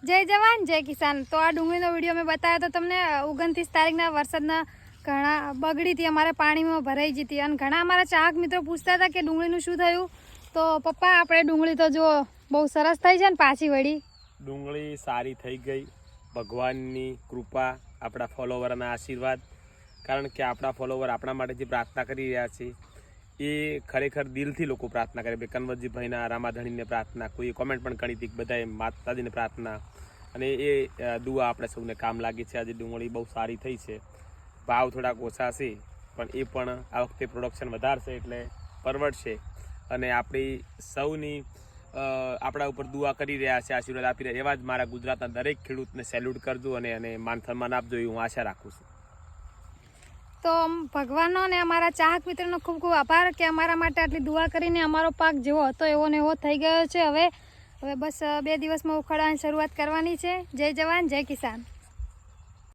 જય જવાન જય કિસાન। તો આ ડુંગળીનો વિડીયો મેં બતાવ્યો તો તમને 29 તારીખના વરસાદના ઘણા બગડી હતી, અમારે પાણીમાં ભરાઈ જતી અને ઘણા અમારા ચાહક મિત્રો પૂછતા હતા કે ડુંગળીનું શું થયું। તો પપ્પા આપણે ડુંગળી તો જો બહુ સરસ થઈ છે ને પાછી વળી ડુંગળી સારી થઈ ગઈ, ભગવાનની કૃપા, આપણા ફોલોવરના આશીર્વાદ। કારણ કે આપણા ફોલોવર આપણા માટે જે પ્રાર્થના કરી રહ્યા છે એ ખરેખર દિલથી લોકો પ્રાર્થના કરે। ભાઈ કન્વરજીભાઈના રામાધણીને પ્રાર્થના, કોઈ કોમેન્ટ પણ કરી હતી બધાએ માતાજીને પ્રાર્થના, અને એ દુઆ આપણે સૌને કામ લાગી છે। આજે ડુંગળી બહુ સારી થઈ છે, ભાવ થોડાક ઓછા છે પણ એ પણ આ વખતે પ્રોડક્શન વધારશે એટલે પરવડશે। અને આપણી સૌની આપણા ઉપર દુઆ કરી રહ્યા છે, આશીર્વાદ આપી રહ્યા, એવા જ મારા ગુજરાતના દરેક ખેડૂતને સેલ્યુટ કરજો અને માન સન્માન આપજો, એ હું આશા રાખું છું। તો ભગવાનનો અને અમારા ચાહક મિત્રોનો ખૂબ ખૂબ આભાર કે અમારા માટે આટલી દુઆ કરીને અમારો પાક જેવો હતો એવો ને એવો થઈ ગયો છે। હવે બસ 2 દિવસમાં ઉખાડાની શરૂઆત કરવાની છે। જય જવાન જય કિસાન।